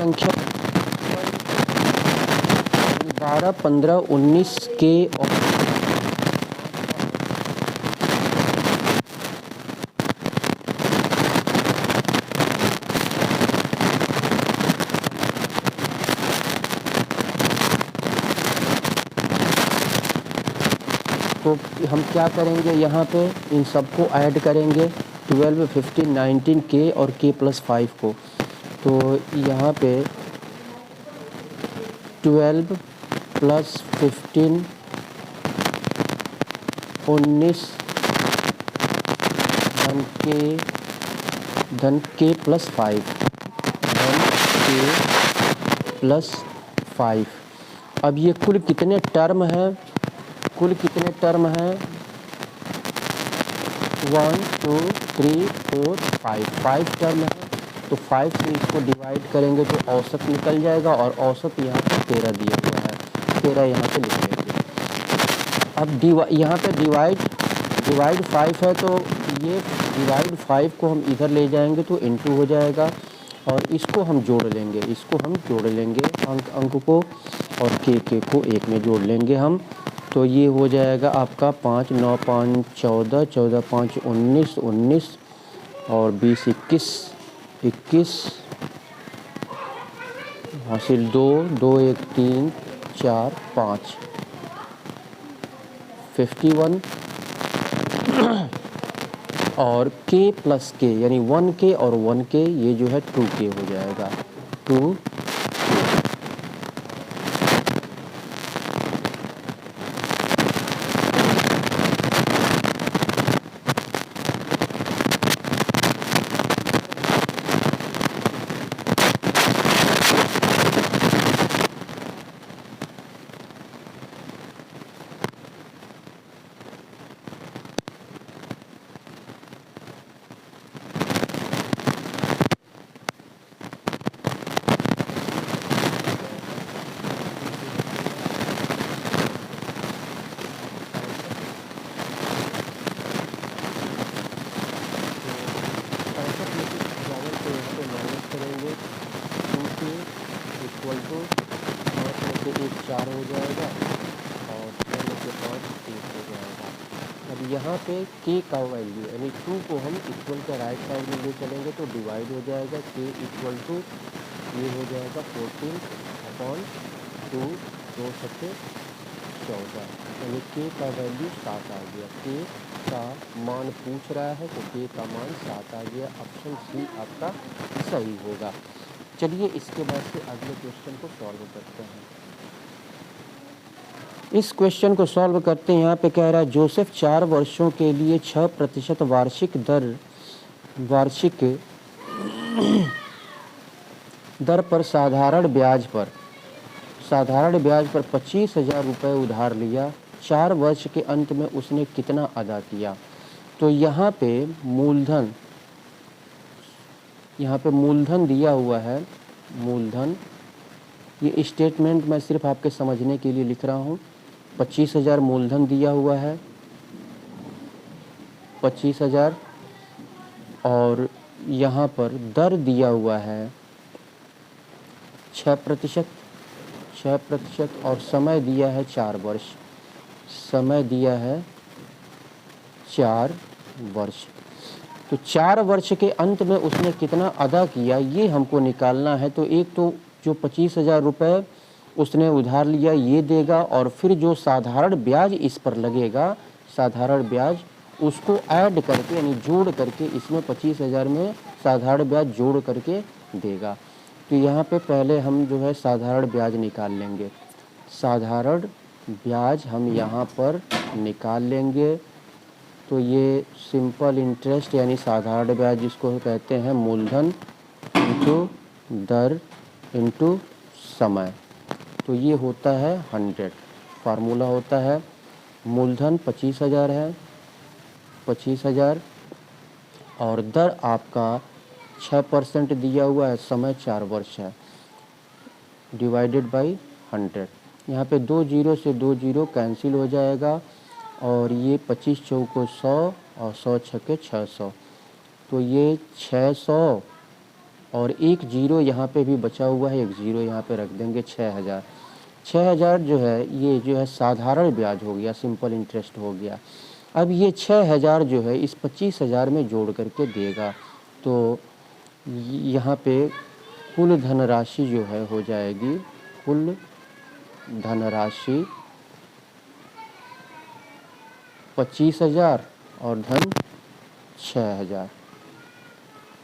संख्या 12, 15, 19 के और तो हम क्या करेंगे, यहाँ पे इन सबको ऐड करेंगे 12, 15, 19 के और के प्लस 5 को। तो यहाँ पे 12 प्लस 15, 19 धन के प्लस 5, धन के प्लस 5। अब ये कुल कितने टर्म हैं, कुल कितने टर्म हैं 1, 2, 3, 4, 5 टर्म है। तो 5 से इसको डिवाइड करेंगे तो औसत निकल जाएगा और औसत यहाँ पे 13 दिया हुआ है, 13 यहाँ पे लिख लेंगे। अब यहाँ पे डिवाइड 5 है तो ये डिवाइड 5 को हम इधर ले जाएंगे तो इनटू हो जाएगा और इसको हम जोड़ लेंगे, अंक को और के को एक में जोड़ लेंगे हम। तो ये हो जाएगा आपका 5, 9, 5, 14, 14, 5, 19, 19 और 20, 21 हासिल 2, 2, 1, 3, 4, 5, 51 और के प्लस के यानी 1K और 1K ये जो है 2K हो जाएगा, 2। यहाँ पे k का वैल्यू यानी 2 को हम इक्वल के राइट साइड में ले चलेंगे तो डिवाइड हो जाएगा, k इक्वल टू ये हो जाएगा 14/2, 2 सत्ते 14 यानी k का वैल्यू 7 आ गया। k का मान पूछ रहा है तो k का मान 7 आ गया, ऑप्शन सी आपका सही होगा। चलिए इसके बाद से अगले क्वेश्चन को सॉल्व करते हैं। इस क्वेश्चन को सॉल्व करते हैं। यहाँ पे कह रहा है जोसेफ 4 वर्षों के लिए 6% वार्षिक दर पर साधारण ब्याज पर 25,000 रुपये उधार लिया। 4 वर्ष के अंत में उसने कितना अदा किया। तो यहाँ पे मूलधन दिया हुआ है। मूलधन ये स्टेटमेंट मैं सिर्फ आपके समझने के लिए लिख रहा हूँ। 25,000 मूलधन दिया हुआ है, 25,000 और यहाँ पर दर दिया हुआ है 6% और समय दिया है 4 वर्ष। समय दिया है 4 वर्ष। तो 4 वर्ष के अंत में उसने कितना अदा किया ये हमको निकालना है। तो एक तो जो 25,000 रुपये उसने उधार लिया ये देगा और फिर जो साधारण ब्याज इस पर लगेगा, साधारण ब्याज उसको ऐड करके यानी जोड़ करके इसमें 25,000 में साधारण ब्याज जोड़ करके देगा। तो यहाँ पे पहले हम जो है साधारण ब्याज निकाल लेंगे। साधारण ब्याज हम यहाँ पर निकाल लेंगे। तो ये सिंपल इंटरेस्ट यानी साधारण ब्याज जिसको कहते हैं मूलधन इंटू दर इंटू समय, तो ये होता है 100। फार्मूला होता है मूलधन 25,000 है, 25,000 और दर आपका 6% दिया हुआ है, समय 4 वर्ष है, डिवाइडेड बाई 100। यहाँ पे 2 जीरो से 2 जीरो कैंसिल हो जाएगा और ये 25 चौको 100 और 100 छक्के 600। तो ये 600 और एक जीरो यहाँ पे भी बचा हुआ है, एक जीरो यहाँ पे रख देंगे। 6,000। 6,000 जो है ये जो है साधारण ब्याज हो गया, सिंपल इंटरेस्ट हो गया। अब ये 6,000 जो है इस 25,000 में जोड़ करके देगा, तो यहाँ पे कुल धनराशि जो है हो जाएगी, कुल धनराशि 25,000 और धन 6,000,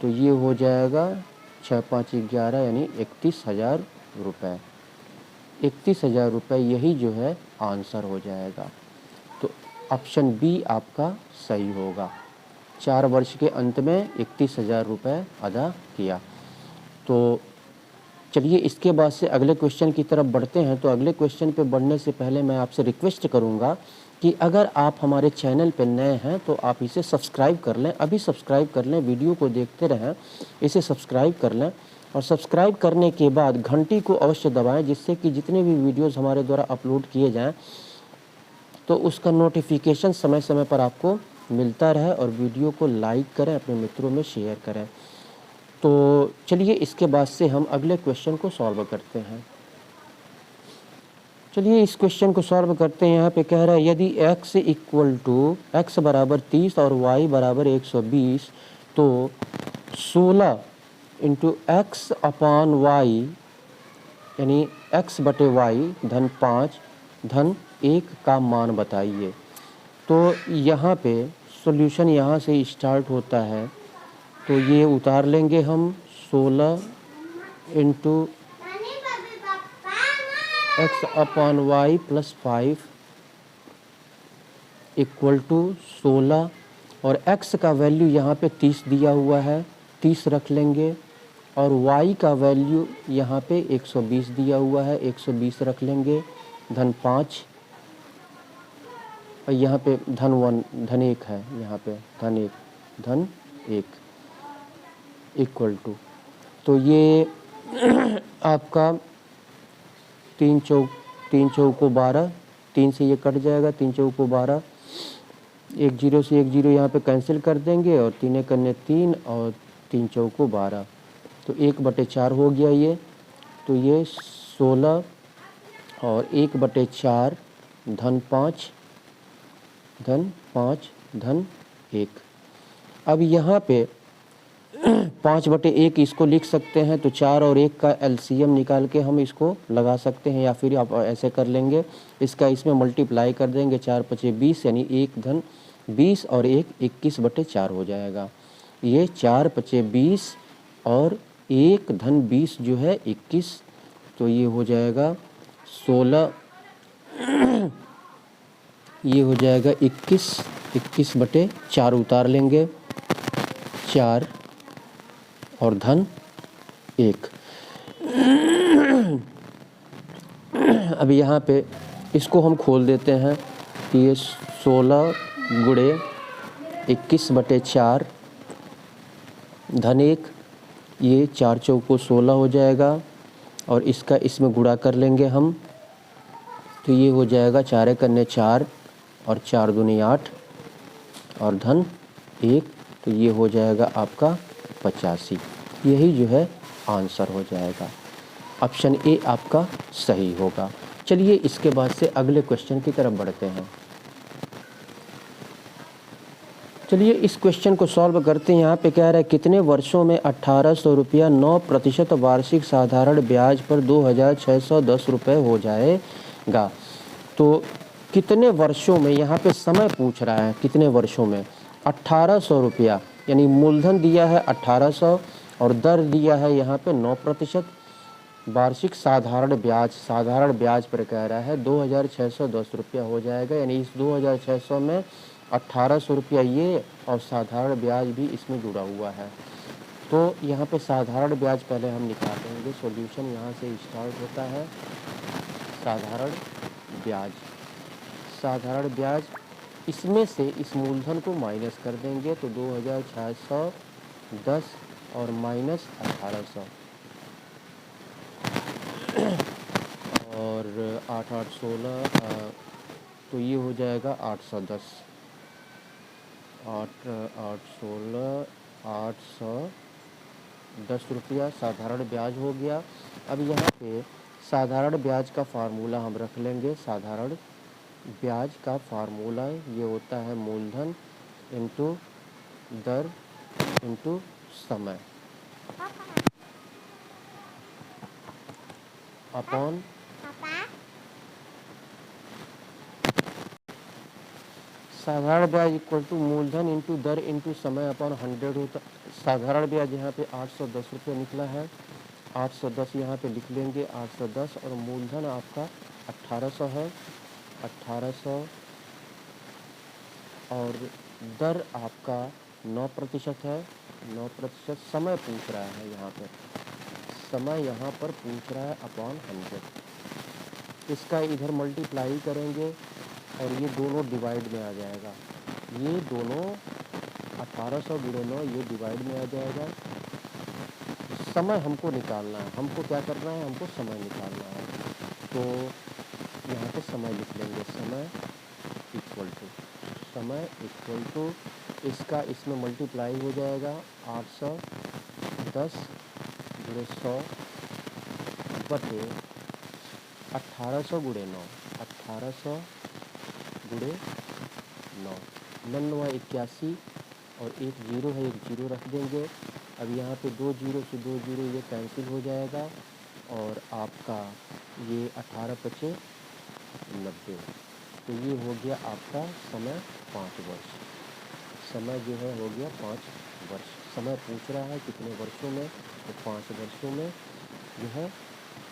तो ये हो जाएगा 6 5 11 यानी 31,000 रुपये। 31,000 रुपये यही जो है आंसर हो जाएगा। तो ऑप्शन बी आपका सही होगा। 4 वर्ष के अंत में 31,000 रुपये अदा किया। तो चलिए इसके बाद से अगले क्वेश्चन की तरफ बढ़ते हैं। तो अगले क्वेश्चन पे बढ़ने से पहले मैं आपसे रिक्वेस्ट करूंगा कि अगर आप हमारे चैनल पर नए हैं तो आप इसे सब्सक्राइब कर लें, अभी सब्सक्राइब कर लें, वीडियो को देखते रहें, इसे सब्सक्राइब कर लें और सब्सक्राइब करने के बाद घंटी को अवश्य दबाएं, जिससे कि जितने भी वीडियोस हमारे द्वारा अपलोड किए जाएं तो उसका नोटिफिकेशन समय समय पर आपको मिलता रहे। और वीडियो को लाइक करें, अपने मित्रों में शेयर करें। तो चलिए इसके बाद से हम अगले क्वेश्चन को सॉल्व करते हैं। चलिए इस क्वेश्चन को सॉल्व करते हैं। यहाँ पे कह रहा है यदि x इक्वल टू x बराबर 30 और y बराबर 120 तो 16 इंटू एक्स अपान वाई यानी x बटे वाई धन 5 धन 1 का मान बताइए। तो यहाँ पे सॉल्यूशन यहाँ से स्टार्ट होता है, तो ये उतार लेंगे हम। 16 into x upon y plus 5 equal to 16 और x का वैल्यू यहाँ पे 30 दिया हुआ है, 30 रख लेंगे। और y का वैल्यू यहाँ पे 120 दिया हुआ है, 120 रख लेंगे धन 5 और यहाँ पे धन 1 है, यहाँ पे धन 1 इक्वल टू, तो ये आपका 3 चौको 12, 3 से ये कट जाएगा, 3 चौको 12, एक जीरो से एक जीरो यहाँ पे कैंसिल कर देंगे और 3 करने 3 और 3 चौको 12, तो 1/4 हो गया ये। तो ये 16 और 1/4 धन 5 धन 1। अब यहाँ पे 5/1 इसको लिख सकते हैं, तो 4 और 1 का एलसीएम निकाल के हम इसको लगा सकते हैं, या फिर आप ऐसे कर लेंगे, इसका इसमें मल्टीप्लाई कर देंगे। 4 5 20 यानी 1 धन 20 और 1 21/4 हो जाएगा। ये 4 5 20 और 1 धन 20 जो है 21, तो ये हो जाएगा 16, ये हो जाएगा 21/4 उतार लेंगे, 4 और धन 1। अब यहाँ पे इसको हम खोल देते हैं कि ये 16 गुणे 21/4 धन 1, ये 4 चौको 16 हो जाएगा और इसका इसमें गुणा कर लेंगे हम, तो ये हो जाएगा 4 करने 4 और 4 दूनी 8 और धन 1, तो ये हो जाएगा आपका 85। यही जो है आंसर हो जाएगा। ऑप्शन ए आपका सही होगा। चलिए इसके बाद से अगले क्वेश्चन की तरफ बढ़ते हैं। चलिए इस क्वेश्चन को सॉल्व करते हैं। यहाँ पे कह रहा है कितने वर्षों में 1800 रुपया 9% वार्षिक साधारण ब्याज पर 2610 रुपये हो जाएगा। तो कितने वर्षों में, यहाँ पे समय पूछ रहा है, कितने वर्षों में 1800 रुपया यानी मूलधन दिया है 1800 और दर दिया है यहाँ पे 9%, वार्षिक साधारण ब्याज पर कह रहा है 2610 रुपया हो जाएगा। यानी इस 2600 में 1800 रुपया ये और साधारण ब्याज भी इसमें जुड़ा हुआ है। तो यहाँ पे साधारण ब्याज पहले हम निकाल देंगे। सॉल्यूशन यहाँ से स्टार्ट होता है। साधारण ब्याज इसमें से इस मूलधन को माइनस कर देंगे, तो 2610 और माइनस 1800 और 8 8 16, तो ये हो जाएगा 810, 8 8 16 800 10 रुपया साधारण ब्याज हो गया। अब यहाँ पे साधारण ब्याज का फार्मूला हम रख लेंगे। साधारण ब्याज का फार्मूला ये होता है मूलधन इंटू दर इंटू समय अपॉन साधारण ब्याज इक्वल टू मूलधन इंटू दर इंटू समय अपॉन 100 होता। साधारण ब्याज यहाँ पे 810 रुपये निकला है। 810 यहाँ पे लिख लेंगे 810 और मूलधन आपका 1800 है 1800 और दर आपका 9% है 9%। समय पूछ रहा है यहाँ पर, समय यहाँ पर पूछ रहा है अपॉन 100। इसका इधर मल्टीप्लाई करेंगे और ये दोनों डिवाइड में आ जाएगा। ये दोनों 1800 गुणे 9 ये डिवाइड में आ जाएगा। समय हमको निकालना है, हमको क्या करना है, हमको समय निकालना है। तो यहाँ पे समय लिख लेंगे, समय इक्वल टू इसका इसमें मल्टीप्लाई हो जाएगा 810 गुणे 100 बटे 1800 गुणे 9 1800 गुणे 9 99 81 और एक जीरो है, एक जीरो रख देंगे। अब यहाँ पे 2 जीरो से 2 जीरो ये कैंसिल हो जाएगा और आपका ये 18 पचे 90। तो ये हो गया आपका समय 5 वर्ष। समय जो है हो गया 5 वर्ष। समय पूछ रहा है कितने वर्षों में, तो 5 वर्षों में जो है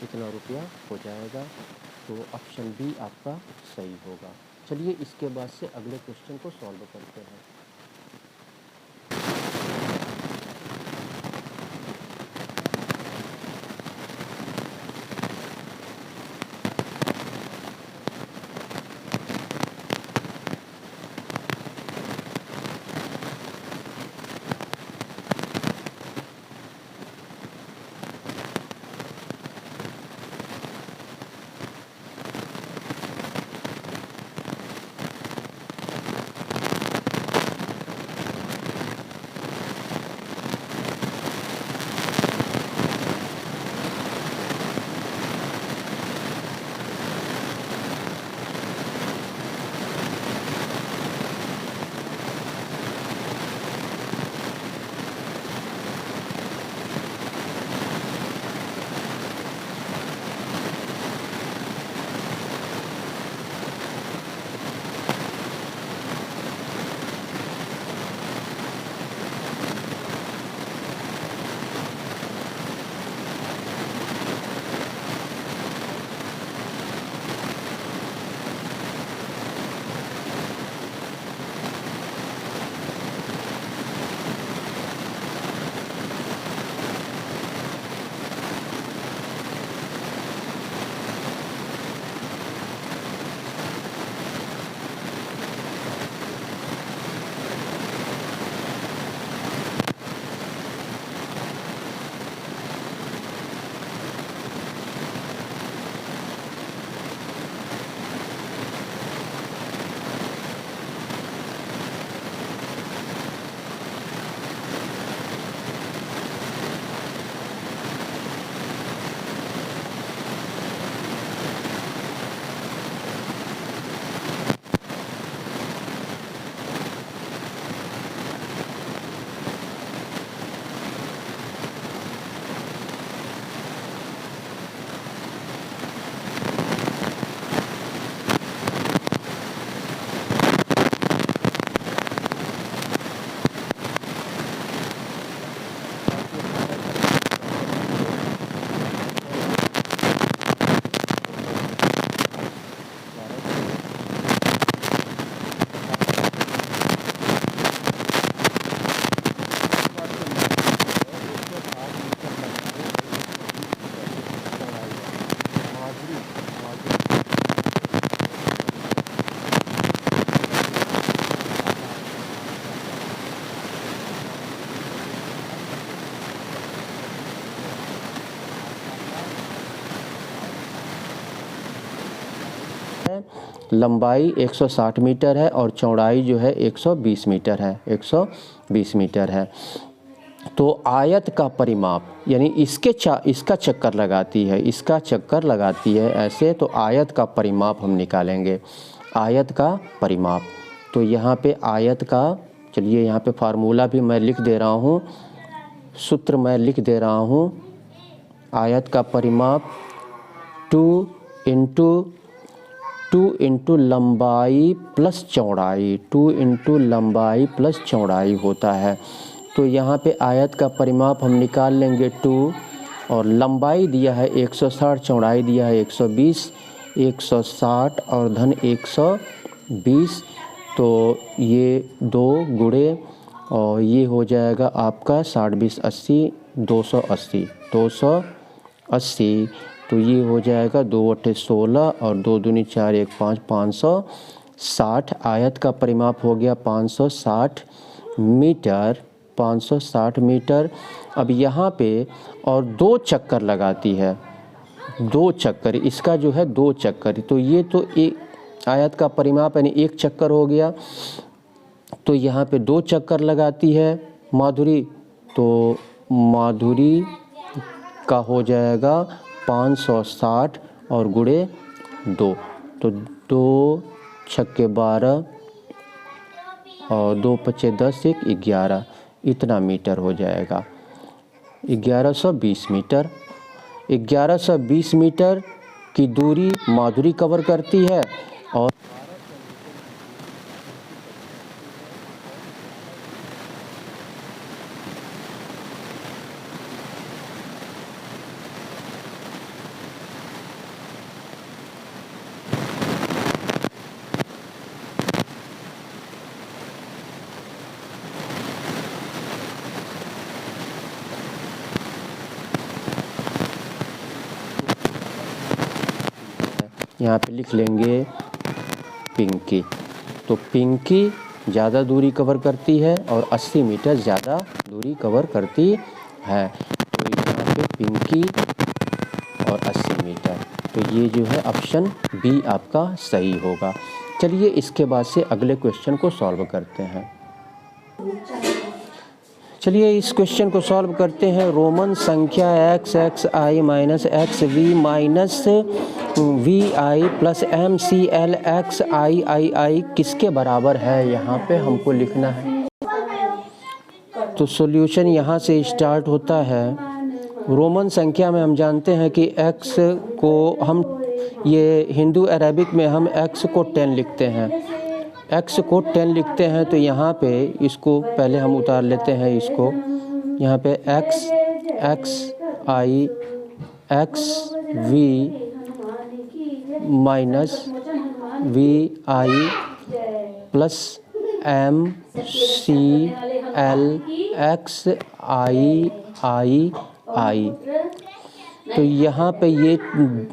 कितना रुपया हो जाएगा। तो ऑप्शन बी आपका सही होगा। चलिए इसके बाद से अगले क्वेश्चन को सॉल्व करते हैं। लंबाई 160 मीटर है और चौड़ाई जो है 120 मीटर है 120 मीटर है। तो आयत का परिमाप यानी इसका चक्कर लगाती है, इसका चक्कर लगाती है ऐसे, तो आयत का परिमाप हम निकालेंगे, आयत का परिमाप। तो यहाँ पे आयत का, चलिए यहाँ पे फार्मूला भी मैं लिख दे रहा हूँ, सूत्र मैं लिख दे रहा हूँ। आयत का परिमाप 2 इंटू लंबाई प्लस चौड़ाई, 2 इंटू लंबाई प्लस चौड़ाई होता है। तो यहाँ पे आयत का परिमाप हम निकाल लेंगे 2, और लंबाई दिया है 160, चौड़ाई दिया है 120, 160 और धन 120, तो ये 2 गुणे और ये हो जाएगा आपका 60 20 80, 280, तो ये हो जाएगा 2 8 16 और 2 दूनी 4 1 5, 560। आयत का परिमाप हो गया 560 मीटर, 560 मीटर। अब यहाँ पे और 2 चक्कर लगाती है, 2 चक्कर, इसका जो है 2 चक्कर, तो ये तो एक आयत का परिमाप यानी 1 चक्कर हो गया, तो यहाँ पे 2 चक्कर लगाती है माधुरी, तो माधुरी का हो जाएगा 560 और गुणे 2, तो 2 छक्के 12 और 2 पचे 10 1 11, इतना मीटर हो जाएगा, 1120 मीटर। 1120 मीटर की दूरी माधुरी कवर करती है और यहाँ पे लिख लेंगे पिंकी। तो पिंकी ज़्यादा दूरी कवर करती है और 80 मीटर ज़्यादा दूरी कवर करती है, तो यहाँ पे पिंकी और 80 मीटर, तो ये जो है ऑप्शन बी आपका सही होगा। चलिए इसके बाद से अगले क्वेश्चन को सॉल्व करते हैं। चलिए इस क्वेश्चन को सॉल्व करते हैं। रोमन संख्या x x i minus X V minus V I plus M C L X I I I किसके बराबर है, यहाँ पे हमको लिखना है। तो सॉल्यूशन यहाँ से स्टार्ट होता है। रोमन संख्या में हम जानते हैं कि x को हम, ये हिंदू अरेबिक में हम x को 10 लिखते हैं, x को 10 लिखते हैं, तो यहाँ पे इसको पहले हम उतार लेते हैं इसको, यहाँ पे x x i x v minus V I plus M C L X I I I. तो यहाँ पे ये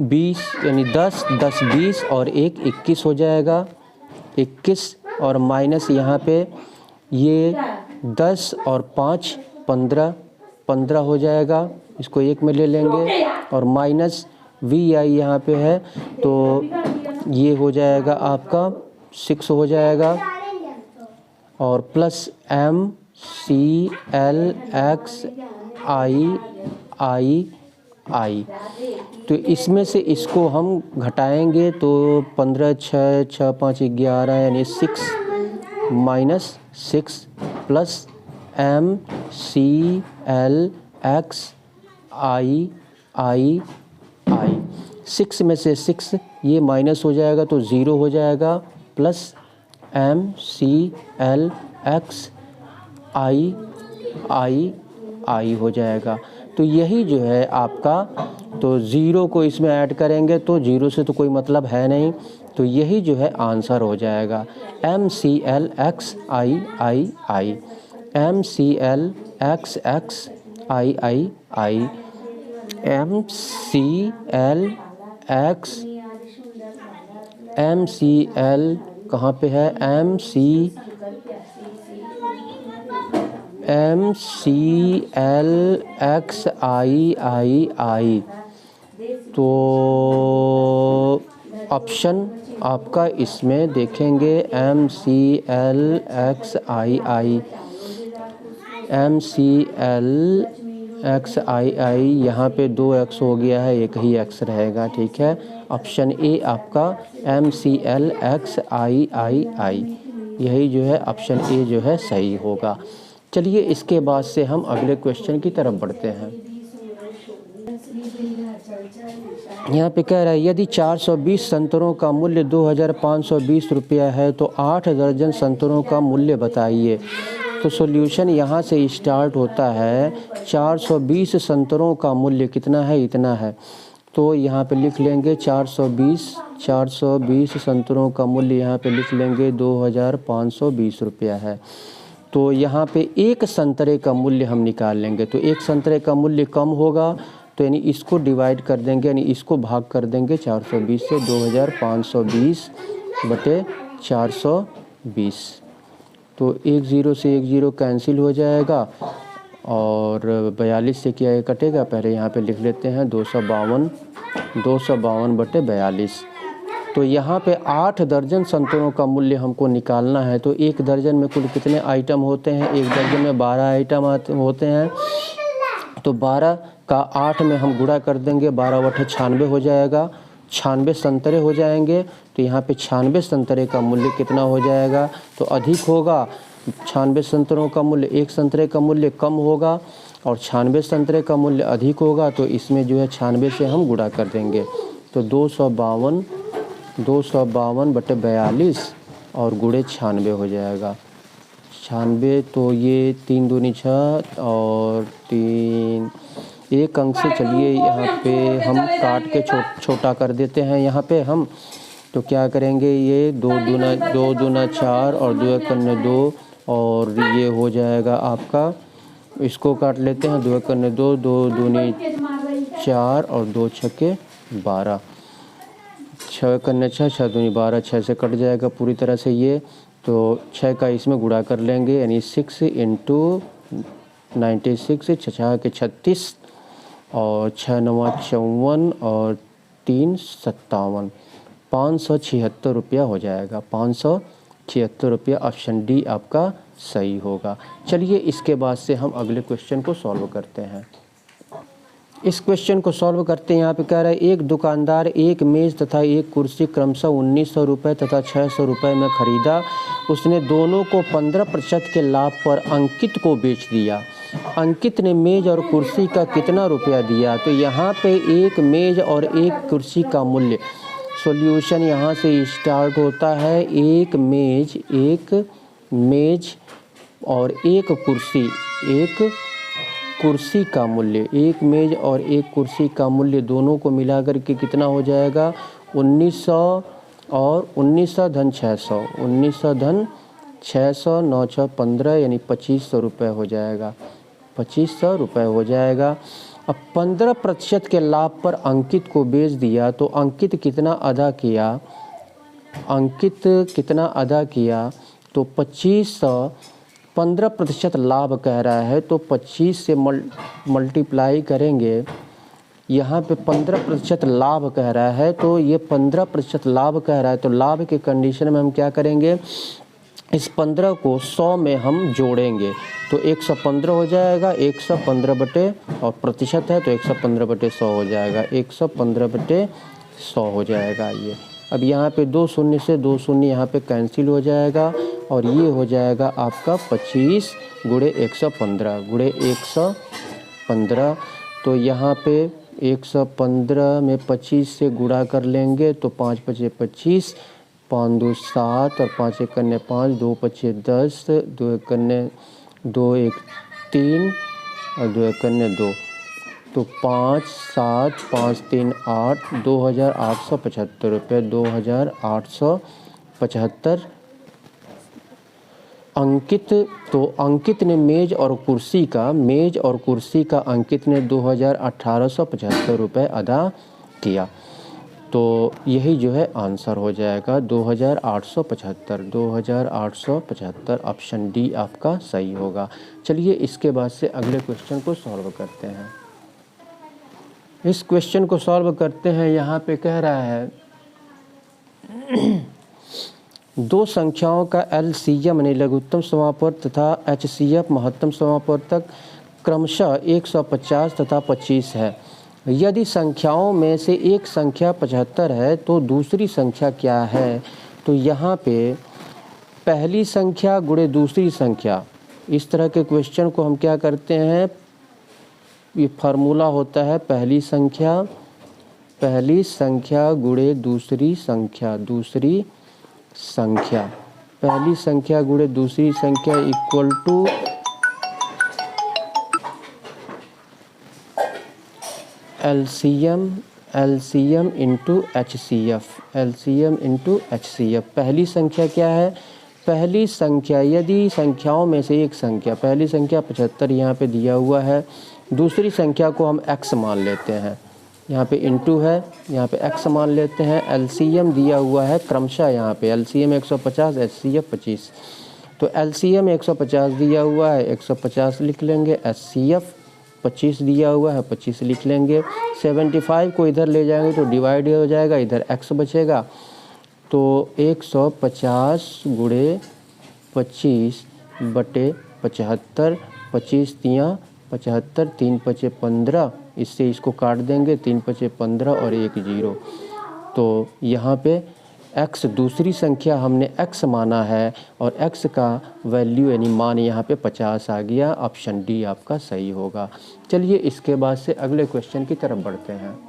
20 यानी 10 10 20 और 1 21 हो जाएगा, 21 और माइनस यहाँ पे ये 10 और 5 15 15 हो जाएगा, इसको 1 में ले लेंगे, और माइनस वी आई यहाँ पे है, तो ये हो जाएगा आपका 6 हो जाएगा, और plus M C L X I I I. तो इसमें से इसको हम घटाएंगे तो 15 6 6 5 11 यानी 6 minus 6 plus M C L X I I I. 6 में से 6 ये माइनस हो जाएगा तो 0 हो जाएगा, plus M C L X I I I हो जाएगा। तो यही जो है आपका, तो 0 को इसमें ऐड करेंगे तो 0 से तो कोई मतलब है नहीं, तो यही जो है आंसर हो जाएगा M C L X I I I, M C L X X I I I, M C L X, M C L कहाँ पे है, M C L X I I I. तो ऑप्शन आपका इसमें देखेंगे M C L X I I, MCL XII, यहाँ पे 2x हो गया है, एक ही x रहेगा, ठीक है। ऑप्शन ए आपका MCL XII, यही जो है ऑप्शन ए जो है सही होगा। चलिए इसके बाद से हम अगले क्वेश्चन की तरफ बढ़ते हैं। यहाँ पे कह रहा है यदि 420 संतरों का मूल्य 2520 रुपया है तो 8 दर्जन संतरों का मूल्य बताइए। तो सॉल्यूशन यहाँ से स्टार्ट होता है। 420 संतरों का मूल्य कितना है, इतना है। तो यहाँ पे लिख लेंगे 420 संतरों का मूल्य यहाँ पे लिख लेंगे 2520 रुपया है। तो यहाँ पे एक संतरे का मूल्य हम निकाल लेंगे। तो एक संतरे का मूल्य कम होगा तो यानी इसको डिवाइड कर देंगे, यानी इसको भाग कर देंगे 420 से। 2520 बटे 420, तो 1 0 से 1 0 कैंसिल हो जाएगा और 42 से क्या ये कटेगा, पहले यहाँ पे लिख लेते हैं 252 बटे 42। तो यहाँ पे 8 दर्जन संतरों का मूल्य हमको निकालना है। तो एक दर्जन में कुल कितने आइटम होते हैं, एक दर्जन में 12 आइटम होते हैं। तो 12 का 8 में हम गुणा कर देंगे, 12 बटे 96 हो जाएगा, 96 संतरे हो जाएंगे। तो यहाँ पे 96 संतरे का मूल्य कितना हो जाएगा, तो अधिक होगा। 96 संतरों का मूल्य, एक संतरे का मूल्य कम होगा और 96 संतरे का मूल्य अधिक होगा। तो इसमें जो है 96 से हम गुणा कर देंगे। तो 252 बटे 42 और गुणे 96 हो जाएगा। 96, तो ये 3 दूनी 6 और 3 एक अंक से, चलिए यहाँ पे हम काट के छोटा कर देते हैं। यहाँ पे हम तो क्या करेंगे, ये 2 दूना 4 और 2 एकन्ने 2 और ये हो जाएगा आपका, इसको काट लेते हैं। 2 एकन्ने 2, 2 दूनी 4 और 2 छक्के 12, 6 एकन्ने 6, 6 दूनी 12, 6 से कट जाएगा पूरी तरह से ये। तो 6 का इसमें गुणा कर लेंगे, यानी 6 × 96, 6 के 36 और 6 9 54 और 3 57, 576 रुपया हो जाएगा। 576 रुपया, ऑप्शन डी आपका सही होगा। चलिए इसके बाद से हम अगले क्वेश्चन को सॉल्व करते हैं। इस क्वेश्चन को सॉल्व करते हैं। यहाँ पे कह रहा है एक दुकानदार एक मेज़ तथा एक कुर्सी क्रमशः 1900 रुपये तथा 600 रुपये में ख़रीदा। उसने दोनों को 15% के लाभ पर अंकित को बेच दिया। अंकित ने मेज़ और कुर्सी का कितना रुपया दिया। तो यहाँ पे एक मेज़ और एक कुर्सी का मूल्य, सॉल्यूशन यहाँ से स्टार्ट होता है। एक मेज़ और एक कुर्सी का मूल्य, एक मेज़ और एक कुर्सी का मूल्य दोनों को मिलाकर के कितना हो जाएगा, 1900 और 1900 धन 600, 1900 धन 600, 9 6 15, यानी 2500 रुपये हो जाएगा। 2500 रुपये हो जाएगा। अब 15% के लाभ पर अंकित को बेच दिया। तो अंकित कितना अदा किया, तो 2500, 15% लाभ कह रहा है तो 25 से मल्टीप्लाई करेंगे। यहाँ पे 15% लाभ कह रहा है तो ये 15% लाभ कह रहा है, तो लाभ के कंडीशन में हम क्या करेंगे, इस 15 को 100 में हम जोड़ेंगे तो 115 हो जाएगा। 115 बटे, और प्रतिशत है तो 115 बटे 100 हो जाएगा। 115 बटे 100 हो जाएगा ये। अब यहाँ पे 2 शून्य से 2 शून्य यहाँ पे कैंसिल हो जाएगा और ये हो जाएगा आपका 25 गुणे 115। तो यहाँ पे 115 में 25 से गुणा कर लेंगे तो 5 पचे 25, 5 2 7 और 5 एक 5, 2 पचे 10, 2 एक 2 1 3 और 2 एक 2, तो 5 7 5 3 8, 2875 रुपये, 2875 अंकित। तो अंकित ने मेज़ और कुर्सी का अंकित ने 2875 रुपये अदा किया। तो यही जो है आंसर हो जाएगा 2875, ऑप्शन डी आपका सही होगा। चलिए इसके बाद से अगले क्वेश्चन को सॉल्व करते हैं। इस क्वेश्चन को सॉल्व करते हैं। यहाँ पे कह रहा है दो संख्याओं का LCM यानी लघुत्तम समापवर्त तथा HCF महत्तम समापवर्तक क्रमशः 150 तथा 25 है। यदि संख्याओं में से एक संख्या 75 है तो दूसरी संख्या क्या है? तो यहाँ पे पहली संख्या गुणे दूसरी संख्या, इस तरह के क्वेश्चन को हम क्या करते हैं, ये फार्मूला होता है पहली संख्या गुणे दूसरी संख्या, पहली संख्या गुणे दूसरी संख्या equal to LCM into HCF। पहली संख्या क्या है? पहली संख्या, यदि संख्याओं में से एक संख्या, पहली संख्या 75 यहाँ पे दिया हुआ है, दूसरी संख्या को हम x मान लेते हैं, यहाँ पे इंटू है, यहाँ पे x मान लेते हैं। LCM दिया हुआ है क्रमशः, यहाँ पे LCM 150 HCF 25, तो LCM 150 दिया हुआ है 150 लिख लेंगे, HCF 25 दिया हुआ है 25 लिख लेंगे। 75 को इधर ले जाएंगे तो डिवाइड हो जाएगा, इधर x बचेगा, तो 150 गुणे 25 बटे 75, 25 तियाँ 75, 3 पचे 15, इससे इसको काट देंगे, 3 पचे 15 और 1 0। तो यहाँ पे x दूसरी संख्या हमने x माना है और x का वैल्यू यानी मान यहाँ पे 50 आ गया। ऑप्शन डी आपका सही होगा। चलिए इसके बाद से अगले क्वेश्चन की तरफ बढ़ते हैं।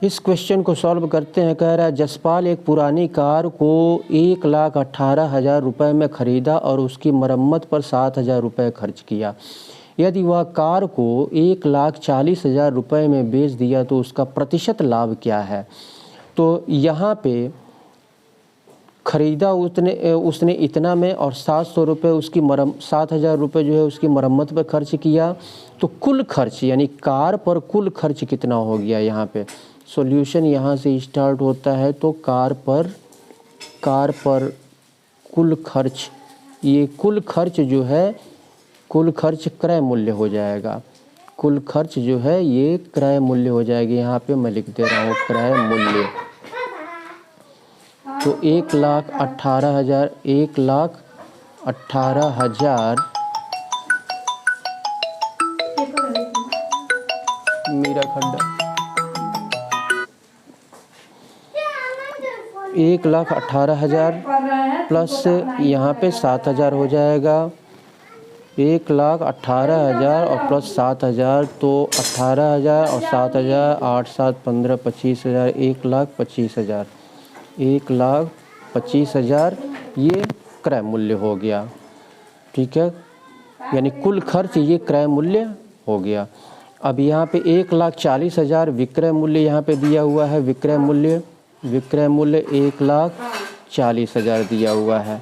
इस क्वेश्चन को सॉल्व करते हैं। कह रहा है जसपाल एक पुरानी कार को 1,18,000 रुपये में ख़रीदा और उसकी मरम्मत पर 7,000 रुपये खर्च किया। यदि वह कार को 1,40,000 रुपये में बेच दिया तो उसका प्रतिशत लाभ क्या है? तो यहाँ पे ख़रीदा उसने इतना में और 700 रुपये उसकी 7,000 रुपये जो है उसकी मरम्मत पर खर्च किया, तो कुल खर्च यानी कार पर कुल खर्च कितना हो गया? यहाँ पे सॉल्यूशन यहाँ से स्टार्ट होता है, तो कार पर कुल खर्च, ये कुल खर्च जो है, कुल खर्च क्रय मूल्य हो जाएगा। कुल खर्च जो है ये क्रय मूल्य हो जाएगी। यहाँ पे मैं लिख दे रहा हूँ क्रय मूल्य। तो 1,18,000 मेरा खड्डा 1,18,000 प्लस यहाँ पे 7,000 हो जाएगा। 1,18,000 और प्लस 7,000, तो 18,000 और 7,000 8 7 15 25,000, 1,25,000, 1,25,000 ये क्रय मूल्य हो गया। ठीक है, यानी कुल खर्च ये क्रय मूल्य हो गया। अब यहाँ पे 1,40,000 विक्रय मूल्य यहाँ पे दिया हुआ है। विक्रय मूल्य 1,40,000 दिया हुआ है।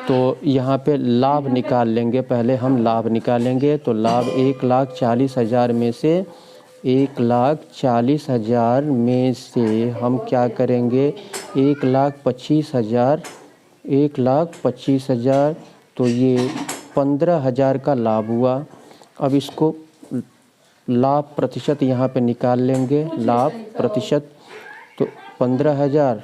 तो यहाँ पे लाभ निकाल लेंगे, पहले हम लाभ निकालेंगे। तो लाभ 1,40,000 में से 1,40,000 में से हम क्या करेंगे, 1,25,000 तो ये 15,000 का लाभ हुआ। अब इसको लाभ प्रतिशत यहाँ पे निकाल लेंगे। लाभ प्रतिशत तो 15,000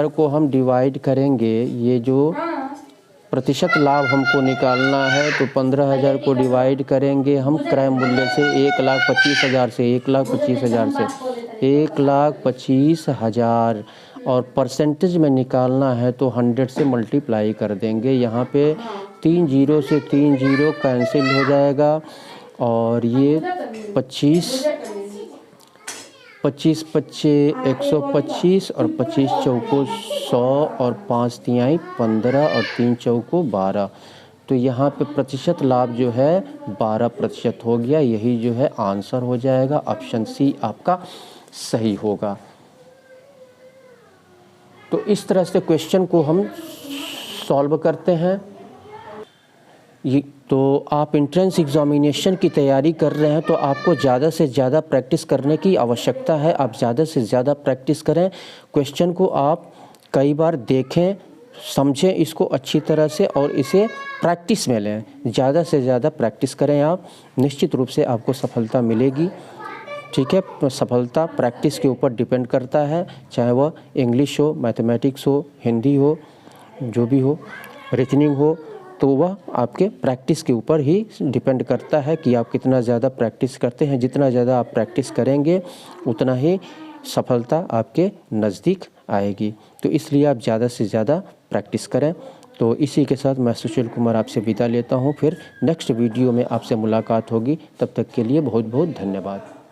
को हम डिवाइड करेंगे। ये जो प्रतिशत लाभ हमको निकालना है, तो 15,000 को डिवाइड करेंगे हम क्रय मूल्य से 1,25,000 से 1,25,000 और परसेंटेज में निकालना है तो 100 से मल्टीप्लाई कर देंगे। यहाँ पे 3 0 से 3 0 कैंसिल हो जाएगा और ये 25 पच्चे 125 और 25 चौको 100 और 5 तिहाई 15 और 3 चौको 12। तो यहाँ पे प्रतिशत लाभ जो है 12% हो गया। यही जो है आंसर हो जाएगा। ऑप्शन सी आपका सही होगा। तो इस तरह से क्वेश्चन को हम सॉल्व करते हैं। ये तो आप एंट्रेंस एग्जामिनेशन की तैयारी कर रहे हैं तो आपको ज़्यादा से ज़्यादा प्रैक्टिस करने की आवश्यकता है। आप ज़्यादा से ज़्यादा प्रैक्टिस करें। क्वेश्चन को आप कई बार देखें, समझें इसको अच्छी तरह से और इसे प्रैक्टिस में लें। ज़्यादा से ज़्यादा प्रैक्टिस करें आप, निश्चित रूप से आपको सफलता मिलेगी। ठीक है। सफलता प्रैक्टिस के ऊपर डिपेंड करता है, चाहे वह इंग्लिश हो, मैथमेटिक्स हो, हिंदी हो, जो भी हो, रीजनिंग हो, तो वह आपके प्रैक्टिस के ऊपर ही डिपेंड करता है कि आप कितना ज़्यादा प्रैक्टिस करते हैं। जितना ज़्यादा आप प्रैक्टिस करेंगे उतना ही सफलता आपके नज़दीक आएगी। तो इसलिए आप ज़्यादा से ज़्यादा प्रैक्टिस करें। तो इसी के साथ मैं सुशील कुमार आपसे विदा लेता हूँ। फिर नेक्स्ट वीडियो में आपसे मुलाकात होगी। तब तक के लिए बहुत बहुत धन्यवाद।